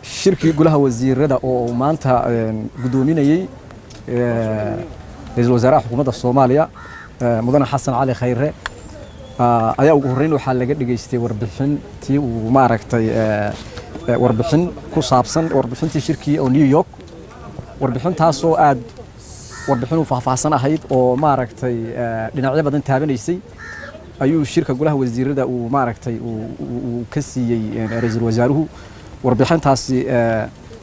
shirkii golaha wasiirada oo maanta gudoominayay ra'iisul wasaaraha xukuumadda Soomaaliya mudane Xasan Cali Khayre ayaa ugu horeyn waxa laga dhageystay warbixintii uu maaragtay warbixin ku saabsan warbixintii shirkii oo New York warbixintaas oo aad warbixin u faahfaahsan ahayd oo maaragtay dhinacyo badan taabanaysay ayuu shirka golaha wasiirada uu maaragtay uu ka siiyay ra'iisul wasaaruhu warbixintaasi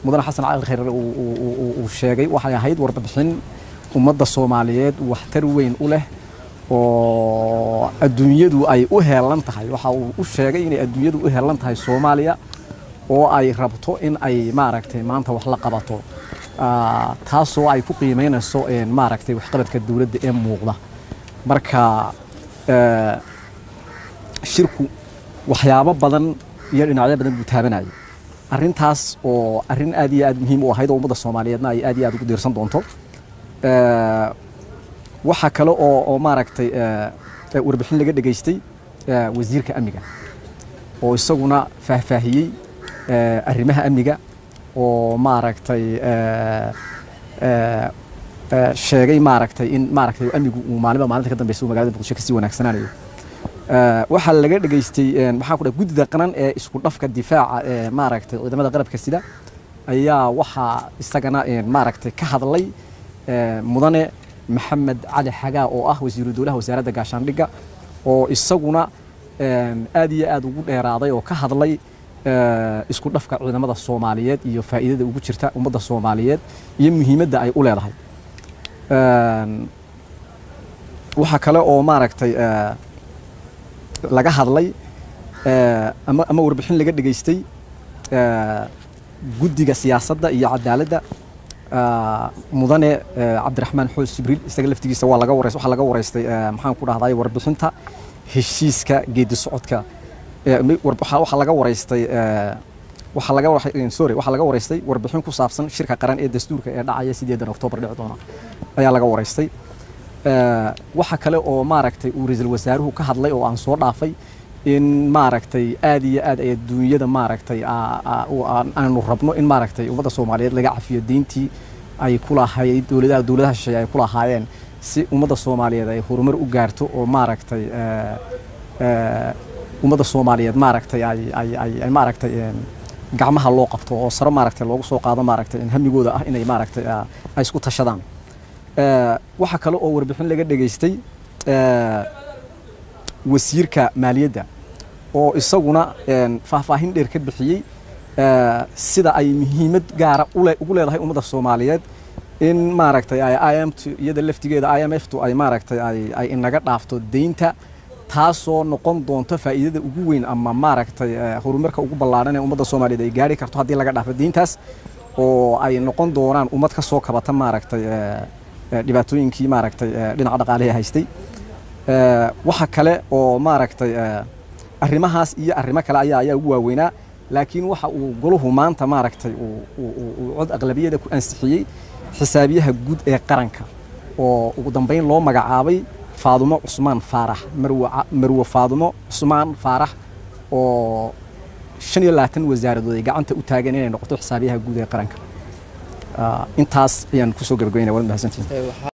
mudane Xasan Cali Khayre uu sheegay waxay ahayd warbixin ummadda Soomaaliyeed waxtar weyn u leh oo adduunyadu ay u heelan tahay waxa uu u sheegay in adduunyadu u heelan tahay Soomaaliya oo ay rabto in ay maaragtay maanta wax la qabato taasoo ay ku qiimeynayso maaragtay wax qabadka dawladda ee muuqda marka shirku waxyaabo badan iyo dhinacyo badan uu taabanayay arrintaas oo arrin aad iyo aad muhiim u ahayd oo ummadda Soomaaliyeedna ay aad iyo aad ugu diirsan doonto waxa kale oo maaragtay warbixin laga dhageystay wasiirka amniga oo isaguna faahfaahiyay arrimaha amniga oo maaragtay sheegay maaragtay in maaragtay amnigu uu maalinta ka dambeysay magaalada Muqdisho ka sii wanaagsanaanayo waxa laga dhageystay maxaa ku dhahay guddiga qaran ee isku dhafka difaaca maaragtay ciidamada qalabka sida ayaa waxa isagana maaragtay ka hadlay mudane محمد علي حجا أو وزير الدولة وزارة الجاشندقة وإسقنا آدي وجود إرادة وكهذا لي إسقط نفك على مدى الصوماليات يفائدة وجود شرطة ومدى الصوماليات يمهم ده أي أولى هاي وحكلا أو ماركتي لقى هذا لي أما وربحين لقى دقيستي جودي السياسة ده يعدل ده مدن عبد الرحمن حوس جبريل استقل في تجسوا لقى ورئيس وحلقة ورئيس محمد كوره هذا وربحنتها هشيس كجد الصعود ك وحلقة ورئيس وحلقة ورئيس وربحن كوسابسن شركة قرن الدستور كدعاية سيدة أكتوبر لعطانا أي لقى ورئيس وحكله أو ماركتي ورئيس الوزراء هو كهذا أو عنصر ضعفي إن ماركتي آدي الدنيا ده ماركتي أنا نربنا إن ماركتي وبدا الصومالية لقى في الدينتي أي كلها هاي دولة الشيء أي كلها هايين سي وبدا الصومالية ده هرمر وجارته وماركتي وبدا الصومالية ماركتي أي ماركتي جمعها الله قبته وصار ماركتي الله سوق هذا ماركتي إن هم يجوده إن أي ماركتي أي سكوت الشدان وحكله أو ربحنا لقى دقيستي wasiirka maaliyadda oo isaguna faahfaahin dheer ka bixiyay sida ay muhiimad gaar ah ugu leedahay ummadda Soomaaliyeed in maaragtay IMF iyada laftigeeda IMF ay maaragtay ay inaga dhaafto deynta taasoo noqon doonto faa'iidada ugu weyn ama maaragtay horumarka ugu ballaaran ee ummadda Soomaaliyeed ay gaari karto haddii laga dhaafo deyntaas oo ay noqon doonaan ummad ka soo kabata maaragtay dhibaatooyinkii maaragtay dhinaca dhaqaalaha haystay waxa kale oo maaragtay arrimahaas iyo arrimo kale ayaa ugu waaweynaa laakiin waxa uu goluhu maanta maaragtay uu cod aqlabiyada ku ansixiyay xisaabiyaha guud ee qaranka oo ugu dambeyn loo magacaabay Faadumo Cusmaan Faarax Marwo Faadumo Cusmaan Faarax oo 25 wasaaradood ay gacanta u taagan inay noqoto xisaabiyaha guud ee qaranka intaas ayaan ku soo gabagabeynaa wada mahadsantiin